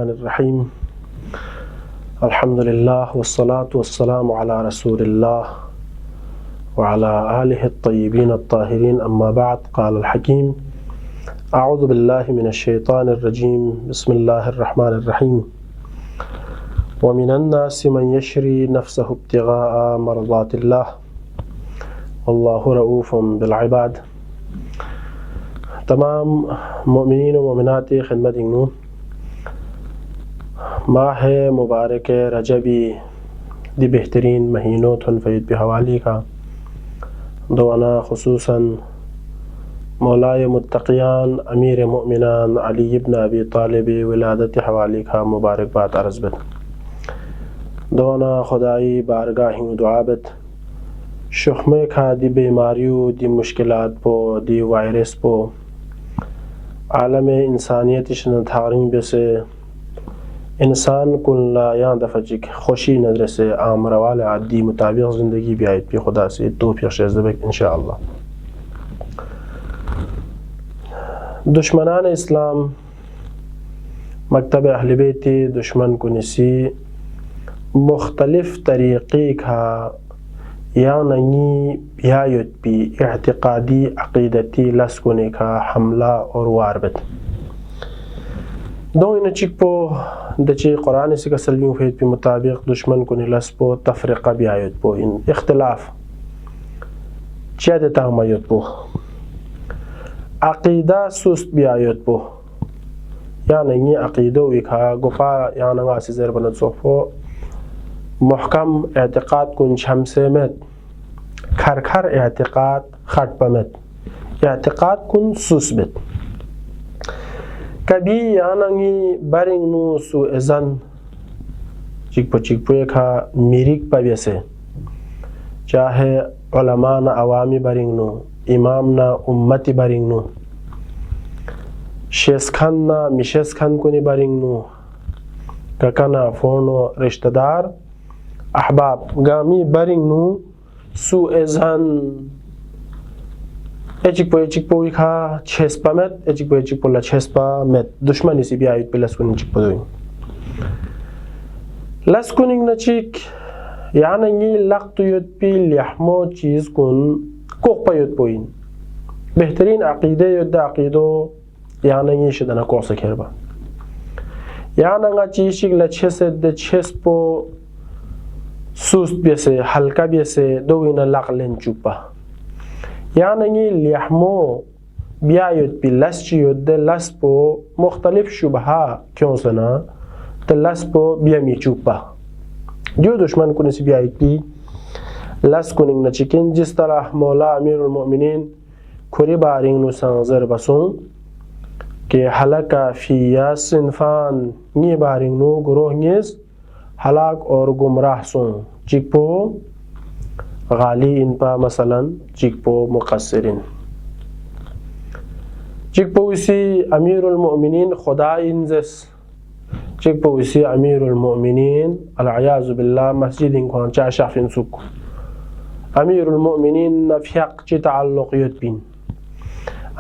बिस्मिल्लाहिर्रहमानिर्रहीम अल्हम्दुलिल्लाह वस्सलातु वस्सलामु अला रसूलिल्लाह व अला आलिहि अत्तय्यिबीन अत्ताहिरीन अम्मा बाद क़ाल अल-हकीम अऊज़ु बिल्लाहि मिनश शैतानिर रजीम बिस्मिल्लाहिर्रहमानिर्रहीम व मिनन नासि मन यशरी नफ्सहु इब्तिग़ाअ मरज़ातिल्लाह वल्लाहु रऊफ़ुम बिल इबाद। तमाम मोमिनीन व मोमिनात खिदमत इंगनू माह मुबारक रजबी दी बेहतरीन महीनों थन फ़ईद पे हवाली का दुआना खुसूसन मौलाए मुत्तक़ियान अमीर मोमिनान अली इब्न अबी तालिब विलादत हवाली का मुबारकबाद अर्ज़ बद। दुआना खुदाई बारगाह दुआबत शुख्मे का दी बीमारियों दी मुश्किलात पो दी वायरस पो आलम इंसानियत थारिंग बेसे इंसान कुल्ला या दफ़चिक खुशी नज़र से आम रवाल आदि मुताबिक ज़िंदगी ब्यायत पे खुदा से तौफ़ीक़ शेज़बक इंशाअल्लाह। दुश्मनान इस्लाम मकतब अहल बैत दुश्मन को निसी मुख्तलिफ तरीक़े का या नहीं ब्यायत पे इअ्तिक़ादी अक़ीदती लस्कुने का हमला और वारबत दो इन चिकपो दचे कुरान से कसलियों फेद पे मुताबिक दुश्मन को निलस पो तफरीक़ा ब्यायत पो इन इख्तिलाफ चेदता मयत पो अक़ीदा सुस्त ब्यायत पो या नहीं अक़ीदो विखा गुफा या नंगा से ज़र बनत सोफो महकम एतक़ाद कुन शमसे में खरखर एतक़ाद खट पमत एतक़ाद कुन सुस्बत कभी यानंगी बरिंगनु सु एज़न चिकपो का मिरिक पवेसे चाहे उलमा ना अवामी बरिंगनु इमाम ना उम्मती बरिंगनु शेषखन ना मिशेषखन कुनी बरिंगनु ककना फोनो रिश्तेदार अहबाब गामी बरिंगनु सु एज़न एचिकपो विखा छेस्पा met एचिकपो ला छेस्पा met दुश्मनी से भी आयुत पे लस्कुनिंग चिकपो दोइन लस्कुनिंग नचिक यानंगी लक्त युत पे लिहमो चीज कुन कोप युत पोइन बेहतरीन अक़ीदे युत अक़ीदो यानंगी शदना कोस खेरबा यानंगा चीशिक लछेसे दे छेस्पो सुस्त बेसे हल्का बेसे दो इन लक़लेन चुपा यानी लिहमो ब्यायुत भी लस्चियुत दे लस्पो मुख्तलिफ शुबहा क्यों सना तो लस्पो ब्यामी चुपा जो दुश्मन को नसी ब्यायुत भी लस्कुनिंग न चिकिन जिस तरह मौला अमीरुल मोमिनीन खुरी बारिंग नुसंजर बसों के हलका फिया सिनफान नी बारिंग नु गुरोह नीस हलाक और गुमराह सों चिकपो गाली इन पा मसलन चिकपो मुक़स्सिरिन चिकपो इसी अमीरुल मोमिनीन खुदा इंजस चिकपो इसी अमीरुल मोमिनीन अल-अयाज़ु बिल्लाह मस्जिद इनको चा शाफिन सुक अमीरुल मोमिनीन नफ़ियक ची ताल्लुक़ युतबिन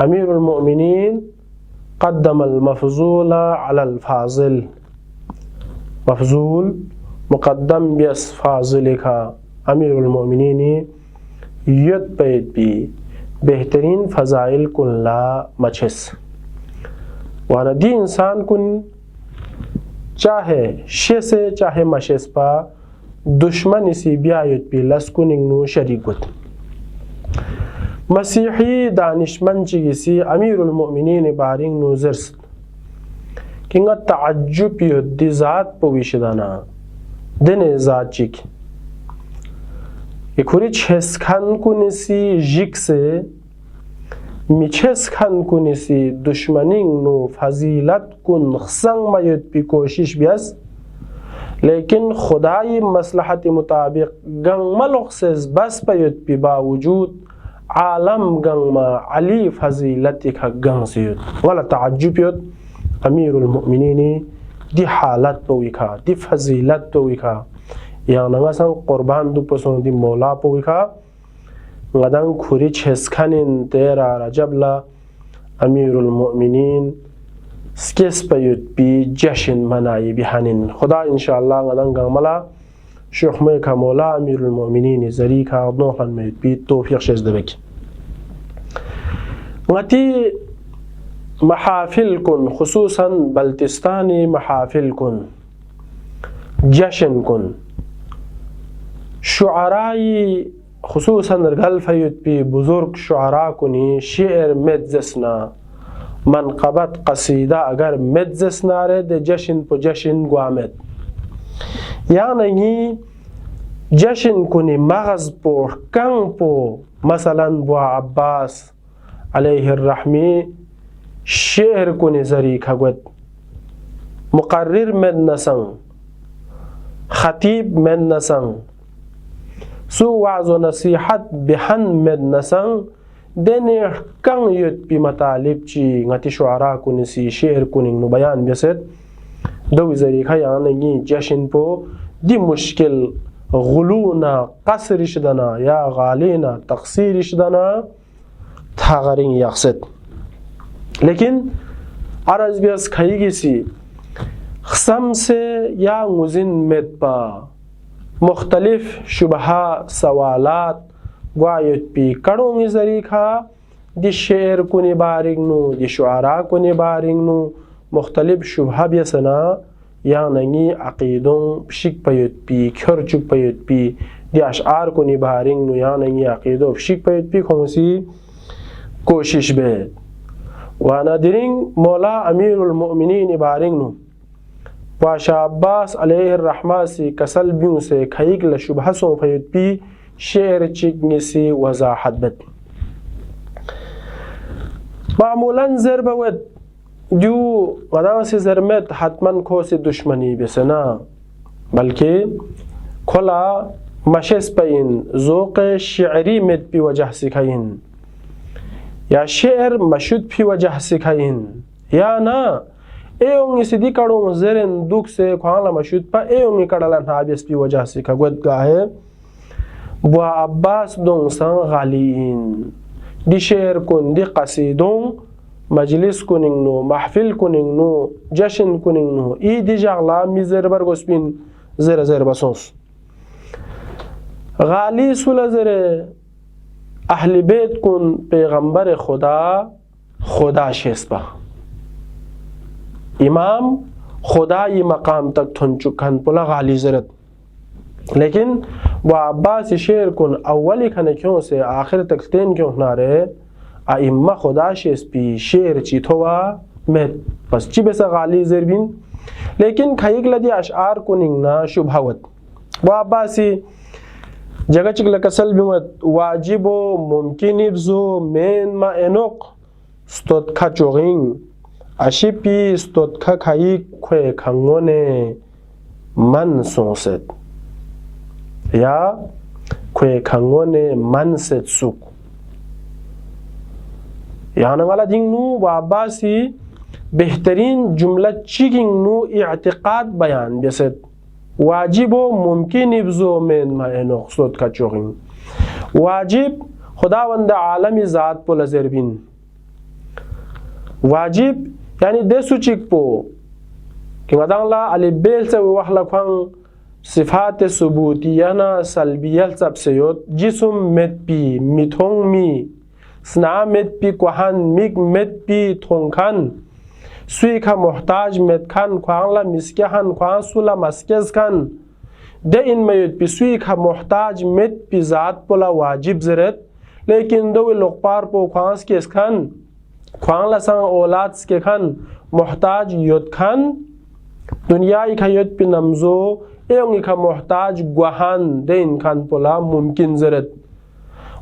अमीरुल मोमिनीन क़द्दमल मफ़ज़ूल अलल फ़ाज़िल मफ़ज़ूल मुक़द्दम बिस फ़ाज़िल का अमीरुल मोमिनीन युत पैद भी बेहतरीन फ़ज़ाइल कुल्ला मछस वाना दी इंसान कुन चाहे शेसे चाहे मशेस पा दुश्मन इसी ब्यायुत भी लस्कुनिंगनु शरीकुत मसीही दानिशमंद चिगिसी अमीरुल मोमिनीन बारिंगनु ज़र्स किंगा तअज्जुब युत दी ज़ात पविशदाना दिन ज़ात चिक खुरी छेसखन को निसी जिक से मिछेसखन को निसी दुश्मनिंग नो फजीलत कुन संग मयुत पी कोशिश बियस लेकिन खुदाई मसलहत मुताबिक गंग मलुक से बस पयुत पी बावजूद आलम गंग मा अली फजीलत का गंग से युत वाला ताज्जुब युत अमीरुल मोमिनीन दी हालत पविखा दी फजीलत पविखा या नंगा संग कुर्बान दु पसों दी मौला पविखा गदंग खुरी छेसखनिन तेरा रजबला अमीरुल मोमिनीन skes payut pi jashin manai bihanin khuda inshallah ngadang gamala Sheikh Meka Mola Amirul Mu'minin Zarika Nohlan mayut pi tawfiq shezdebek ngati محافلكن خصوصا بلتستاني محافلكن جشنكن شعراي خصوصا رجال فيت بي بزرگ شعراء کنی شعر مدزسنا منقبت قصیده اگر مدزسنا ره ده جشن پو جشن گوامد یعنی جشن کنی مغز پو کن پو مثلا بو عباس علیه الرحمی شعر کنی زریک هگود مقرر من نسن خطیب من نسن سو وعظ و نصیحت بحن من نسن دنی کن یود بی مطالب چی غتی شعراء کنی سی شعر کنی نو بیان بیسد دو زریک ها یعنی جشن پو دی مشکل غلونا قصرش دنا یا غالینا تقصیرش دنا تغرین یقصد لیکن عرض بیاس کهیگی سی خسم سے یا مزن مدبا مختلف شبهه سوالات گوایت پی کڑونگی ذریعہ دی شعر کنی بارنگ نو دی شعراء کنی بارنگ نو مختلف شبهه بیسنا یا نگی عقیدون پشک پیت پی کرچک پیت پی دی اشعار کنی بارنگ نو یا نگی عقیدو پشک پیت پی خمسی کوشش بید و نادرین مولا امیر المؤمنین بارنگ نو پاشا عباس علیہ الرحمہ سی کسل بیوں سے کھائیگ لشبہ سوں فیت پی شعر چکنی سی وضاحت بد معمولاً ضرب ود جو غدان سی ضرمت حتماً کھو سی دشمنی بسنا بلکہ کھلا مشس پین ذوق شعری مد پی وجہ سکھائین یا شعر مشد پی وجہ سکھائین یا نا ایونگی سی دی کڑوں زرن دوک سے کھوانا مشود پا ایونگی کڑلن حابیس پی وجہ سے کھگوت گاہے بوا عباس دون سان غالیین دی شعر کن دی قصیدون مجلس کننگ نو محفل کننگ نو جشن کننگ نو ای دی جاغلا می زر برگوس بین زر زر بسونس غالی سول زر اہل بیت کن پیغمبر خدا شیسپا امام خدای مقام تک تھن چکن پلا غالی زرت لیکن وہ عباس شعر کن اولی کھنے کیوں سے آخر تک تین کیوں نہ رہے ائمہ خدا شیس پی شعر چی تھوا میں بس چی بسا غالی زربین لیکن کھائیگ لدی اشعار کننگ نا شبہوت وہ عباسی جگہ چک لکسل بیمت واجب و ممکن ابزو مین ما انوق ستود کھا چوغینگ اشی پی ستود کھا کھائی کھوے کھنگونے من سونست یا کھوے کھنگونے من ست سوک یعنی والا دنگ نو واباسی بہترین جملہ چیکنگ نو اعتقاد بیان بیست واجب و ممکن ابزو من ما انوق ستود کھا چوغینگ واجب خداوند عالمی ذات پو لزربین واجب یعنی دے سوچک پو کہ مدان لا علی بیل سے وحلا کھوان صفات ثبوتیانا سلبیل سب سیوت جسم مت پی میتھونگ می سنا مت پی کوہن میگ مت پی تھونکھن سوی کا محتاج مت کھن کھوان لا مسکہن کھوان سولا مسکز کھن دے ان میت پی سوی کا محتاج مت پی ذات پولا واجب زرت لیکن دو لقپار پو کھوانس کیس کھن کھوان لسان اولاد کے کھن محتاج یود کھن دنیای کا یود پی نمزو ایونگی کا محتاج گوہن دین کھن پولا ممکن زرت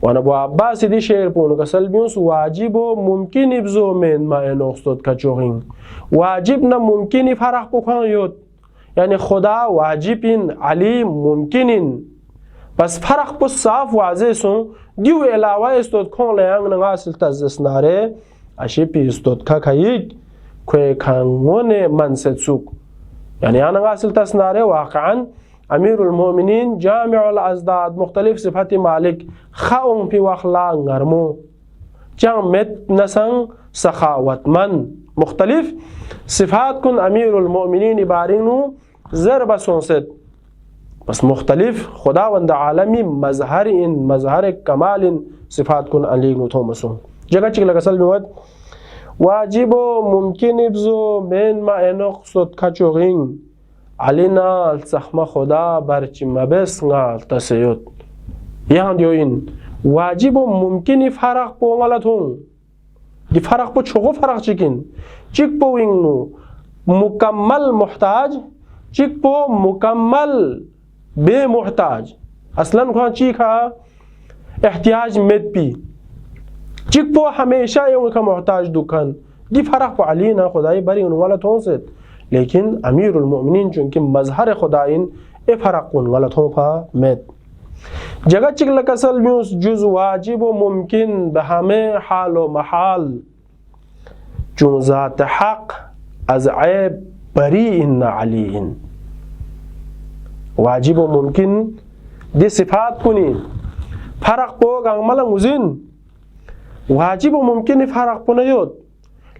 وانا بو عباس دی شعر پونو کا سلبیونس واجب و ممکن ابزو من ما انوستود کا چوغین واجب نا ممکنی فرح پو کھان یود یعنی خدا واجبین علیم ممکنین بس فرق پو صاف واضح سون دیو علاوہ استود کھون لیانگ نگا سلتا زسنارے اشی پی استود کا کھایید کوئی کھانگون منست سوک یعنی آنگا سلتا سنارے واقعاً امیر المومنین جامع الازداد مختلف صفت مالک خاون پی واخلا نرمو چان مت نسنگ سخاوت من मुख्तलिफ सिफात कुन अमीरुल मोमिनीन बारिंगनु ज़रब सोंसेत बस मुख्तलिफ खुदावंद आलमी मजहर कमाल इन सिफात कुन अलीगनु थोमसुं जगह चिक लगसल बिवत वाजिबो मुमकिन इब्जो मेन मा एनोक सोत खचोगिंग अलीना सखमा खुदा बरची मबेस ngal tasayut yang dioin wajibo mumkin farak po ngalathong di farak po chogo farak chikin chik po wingnu mukammal muhtaj chik po mukammal बेमुहताज असलन खुआ चीखा एहतियाज मेद पी चिक पो हमेशा यों का मोहताज दुखन दी फरक अली ना खुदाई बरी उन गलत हों से लेकिन अमीरुल मोमिनीन चूंकि मजहर खुदाइन ए फरक उन गलत हों फा मेद जगह चिक लकसल म्यूस जुज वाजिब व मुमकिन बहमे हाल व महाल चूं ज़ात हक अज ऐब बरी इन अलीन वाजिब व मुमकिन दि सिफात कुनी फरक पो गांगमला मुजिन वाजिब व मुमकिन फरक पो नयोत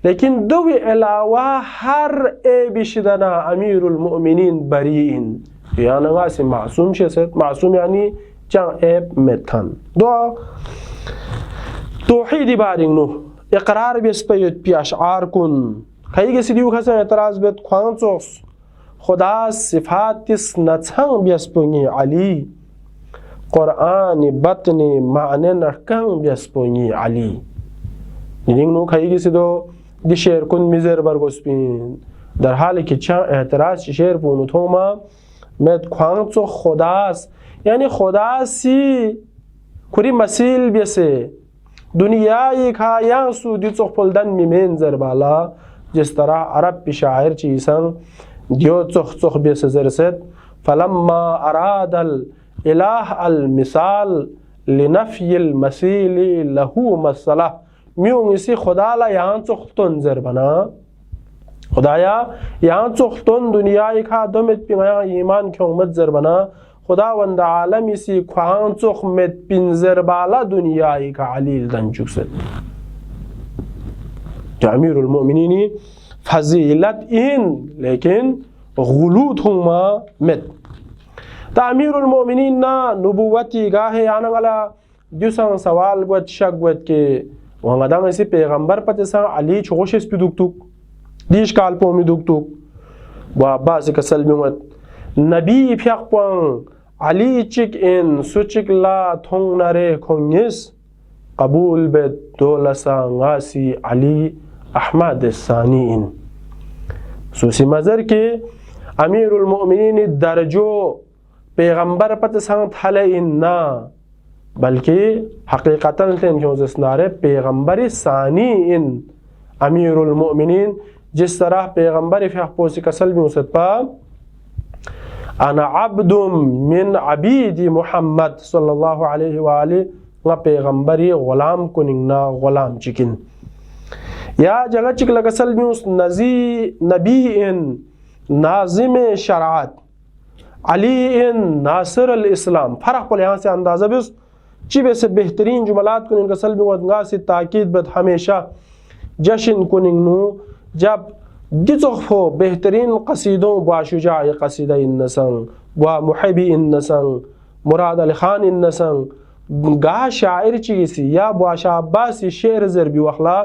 लेकिन दो अलावा हर ए बिशदना अमीरुल मोमिनीन बरीइन यानी गासी मासूम शेset मासूम यानी चां एब मेथन दो तौहीद बारिंगनु इकरार बेस्पयत पि अशआर कुन खैगे सिदिउ खसा एतराज बेत ख्वांचोस खुदा सिफातिस नछंग बेस्पुंगी अली कुरान बतनी माने नरकंग बेस्पुंगी अली निंगनु खैगे सिदो दि शेर कुन मिजर बरगोस्पिन दर हाल कि चा एतराज शेर पुनु थोमा met kwangcho khodas yani khodasi kuri masil bese दुनियाई खा yang su di chokpoldan mimen zerbala जिस तरह अरब की शायर चीसंग दियो चोख चोख बेसे जरसेत फलम्मा अरादल इलाह अल मिसाल लिनफिल मसीली लहू मसला म्यूंग इसी खुदाला यहाँ चोखतन जरबना खुदाया यहाँ चोखतन दुनियाई खा दमेत पिंगा ईमान क्यों मत जरबना खुदा वंद आलम इसी ख्वां चोख में पिंजर बाला दुनियाई का अलील दंजुक से अमीरुल मोमिनीनी फजीलत इन लेकिन गुलूत हुमा met अमीरुल मोमिनीन ना नुबुवती गाहे आनगला जुsang सवाल बुat शक बुat के वंगदांग इसी पैगंबर पते सा अली छोशेस पिदुक्तुक दिश काल पोमी दुक्तुक वा बास कसल मिवत नबी फ्याकपंग अली चिक इन सुचिक ला थोंग नारे खोंगिस कबूल बे दोलसा गासी अली अहमद सानी इन सुसी मजर के अमीरुल मोमिनीन दर्जो पैगंबर पत संग थले इन ना बल्कि हकीकतन तेन क्यों जसनारे पैगंबर सानी इन अमीरुल मोमिनीन जिस तरह पैगंबर फ्याकपोसी कसल में उसत पा अना अब्दुम मिन अबीदी मुहम्मद सल्लल्लाहु अलैहि वाले गा पैगंबरी गुलाम कुनिंगना गुलाम चिकिन या जगह चिक लगसल में उस नबी इन नाजिम शरात अली इन नासिर अल इस्लाम फर्क पर यहाँ से अंदाज़ा भी उस चिबे से बेहतरीन जुमलात कुनिंग कसल में वदंगा से ताकीद बद हमेशा जश्न कुनिंगनु जब दिजोफो बेहतरीन कसीदों बाशुजा कसीदा इन नसंग वा मुहबी इन नसंग मुराद अली खान इन नसंग गा शायर चीसी या बाशा अब्बासी शेर जरबी वखला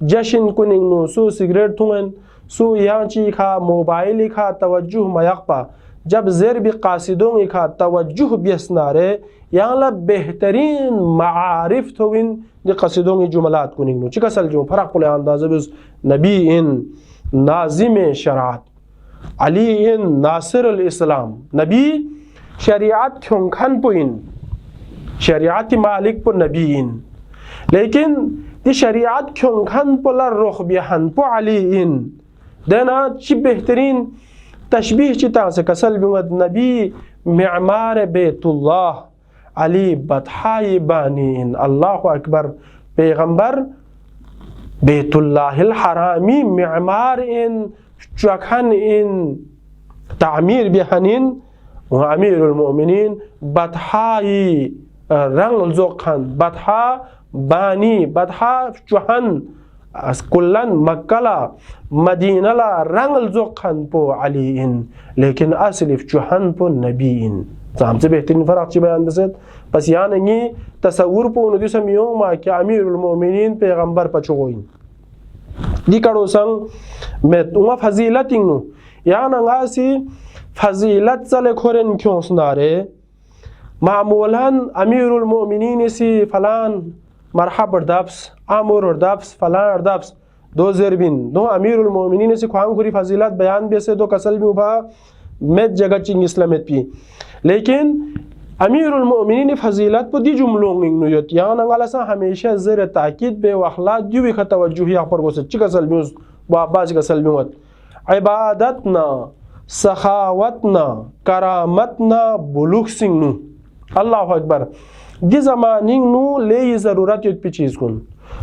जश्न कुनिंगनु सु सिगरेट थुंगन सु यांची खा मोबाइल खा तवज्जुह मयकपा जब जरबी कासिदों खा तवज्जुह बियसनारे यांला बेहतरीन मारिफ थोविन दि कसीदों की जुमलात कुनिंगनु चिकसल जो फरक पुले अंदाज़ बिस नबी इन नाजिम शरात अली इन नासिर अल इस्लाम नबी शरीयत थोंखन पुइन शरीयत मालिक पु नबी इन लेकिन दि शरीयत थोंखन पुला रुख बिहन पु अली इन देना ची बेहतरीन तशबीह चिता से कसल बिवद नबी मेमार बैतुल्लाह अली बतहाई बानी इन अल्लाह अकबर पैगंबर बैतुल्लाहिल हरामी मेमार इन चखन इन तामीर बिहनिन व अमीरुल मोमिनीन बतहाई रंग जोखन बतहा बानी बतहा चुहन कुल्लन मक्कला मदीनला रंगल जोखन पो अलीइन लेकिन असलिफ चुहन पो नबीइन हमसे बेहतरीन फ़र्क ची बयान बसत बस यहाँ नहीं तस्वुर पो नदी समियों मा क्या अमीरुल मोमिनीन पैगंबर पचोइन दी करो संग में उमा फजीलत इंगनु यहाँ नंगासी फजीलत चले खोरेन क्यों सुनारे मामूलन अमीरुल मोमिनीन सी फलान मरहब अर्दाब्स आमुर अर्दाब्स फलान अर्दाब्स दो ज़रबिन दो अमीरुल मोमिनीन सी ख्वांग खुरी फजीलत बयान बेसे दो कसल भी उभा में जगत चिंग इस्लामियत पी लेकिन अमीरुल मोमिनीन फजीलत पर दी जुमलों इंगनुयत यहाँ नंगाला सा हमेशा ज़र ताकीद बे वखला जुबी खतवज्जुह यहाँ पर गोसे चिका सलबियों बाबाज का सलबियों इबादत ना सखावत ना करामत ना बुलुग सिंगनु अल्लाह अकबर दी ज़मानिंग नु ले ये ज़रूरत युत पी चीज़ कुन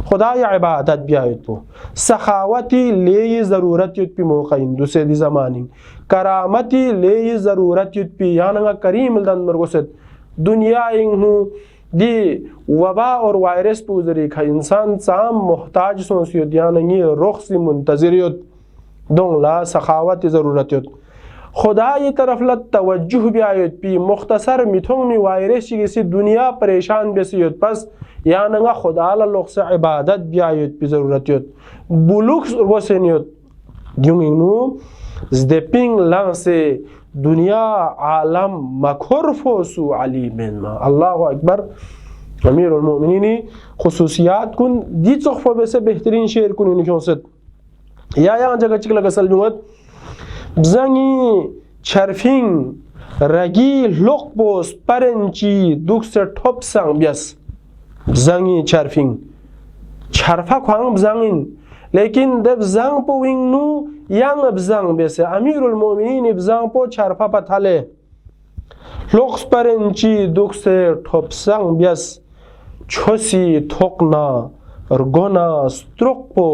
खुदा या इबादत भी आयत पो सखावती ले ये ज़रूरत युत पी मौका इंदु से दी ज़मानिंग करामती ले ये ज़रूरत युत पी यहाँ नंगा करीम दन मरगोसत दुनिया इंगनु दी वबा और वायरस पूजरी खा इंसान साम मोहताज सोंसियत यहाँ नंगी रुख सी मुंतज़िरियत दोंगला सखावती ज़रूरत युत खुदा ये तरफ लत तवज्जुह भी आयत पी मुख्तसर मिथों में वायरस की दुनिया परेशान बेसियत पस या नंगा खुदा लोग से इबादत भी आयत पी ज़रूरत युत बुलुक वसनियत यूंगिनु ज़देपिंग लंग से दुनिया आलम मखुर फोसु अलीमेन मा अल्लाह अकबर अमीरुल मोमिनीन खुसूसियात कुन दी चोखफो बेसे बेहतरीन शेर कुन इनक्यों से या यहाँ जगह चिकला गसल जुमत ज़ंगी छरफिंग रगी लोकपोस परंची दुख से ठोप संग ब्यस ज़ंगी छरफिंग छरफा ख्वांग ज़ंगिन लेकिन दब ज़ंग पो विंगनु यांग अब ज़ंग बेसे अमीरुल मोमिनीन अब ज़ंग पो छरफा पथाले लोक्स परंची दुख से ठोप संग ब्यस छोसी थोकना और गोना स्ट्रोक पो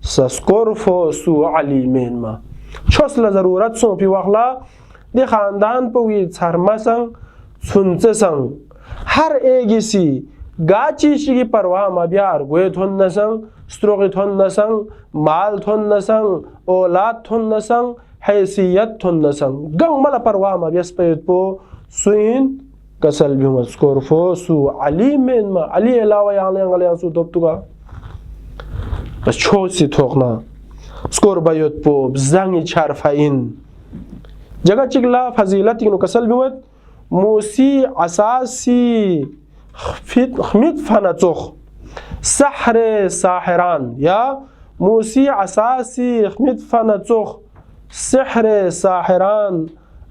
सस्कोरफो सु अलीमेन मा छोसला ज़रूरत सो पी वखला दे ख़ानदान पो वी छरमा संग सुनचे संग हर एक इसी गाची की परवाह मा बियार गोए थोन न संग स्ट्रोक थोन न संग माल थोन न संग औलाद थोन न संग हैसियत थोन न संग गंग मला परवाह मा बियस पैत पो सुइन कसल भी मत स्कोरफो सु अलीमेन मा अली अलावा यहाँ सु दोप्तुगा बस छोसी थोकना स्कोर बायोत पो ज़ंगी छारफाइन जगह चिकला फजीलत इनो कसल बिमत मूसी असासी खमित फनचोख सहरे साहिरान या मूसी असासी खमित फनचोख सहरे साहिरान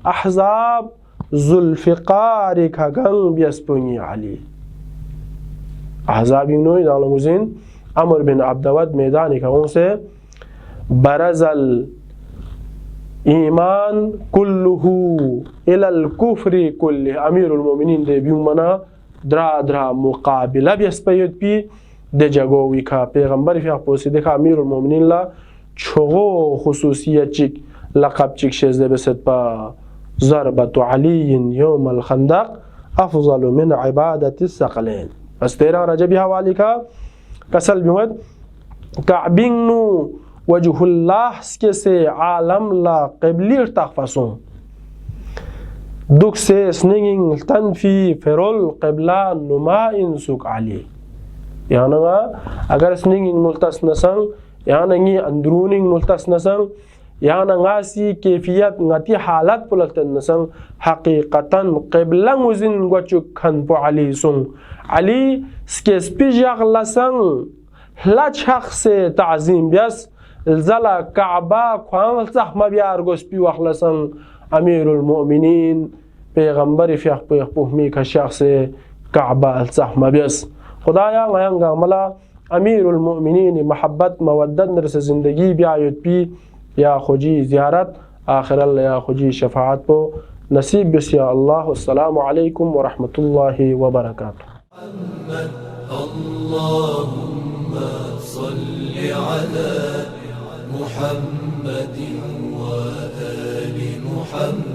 अहज़ाब जुल्फ़िकार का गंग बियस्पुनी अली अहज़ाब इनो इदालमुज़िन अमर बिन अब्दवद मैदान का से बरज़ल ईमान कुल्लुहु इलल कुफ्री कुल्लि अमीरुल मोमिनीन दे बिमना द्रा द्रा मुकाबिला बियस्पयत पी दे जगो विखा पैगंबर फिया पोसी देखा अमीरुल मोमिनीन ला छोगो खुसूसियत चिक लक़ब चिक शेज़ दे बेसत पा ज़रबतु अलीयन यौमल खंदक अफ़ज़लु मिन इबादति सक़लैन बस 13 रजबी हवाली का कसल बिमत काबिंगनु वजहुल्लाह के से आलम ला क़िबली तक़फसों दुख से स्निंगिंग तनफी फेरोल क़िबला नुमा इंसुक आली यहाँ नंगा अगर स्निंगिंग मुल्तस नसंग यहाँ नंगी अंदरूनिंग मुल्तस नसंग यहाँ नंगा सी कैफियत ngati हालत पुलक्तन नसंग हकीकतन क़िबला मुजिन वचुक खन पो अली सुंग अली स्केस्पिजाक लसंग लचख से ताज़ीम ब्यस ज़ला काबा ख्वांग ज़हमा बियार गोस्पी वखलसंग अमीरुल मोमिनीन पैगंबर फ़ियख पुहमी का शख्स काबा ज़हमा ब्यस खुदाया गयांगा मला अमीरुल मोमिनीन महब्बत मवद्दत नरसे ज़िंदगी बियायत पी या खुजी ज़ियारत आखिरल या खुजी शफाअत पो नसीब बिस या अल्लाह अस्सलामु अलैकुम व रहमतुल्लाहि व बरकातुहू अल्लाहुम्मा सल्लि अला मुहम्मदिन व आलि मुहम्मद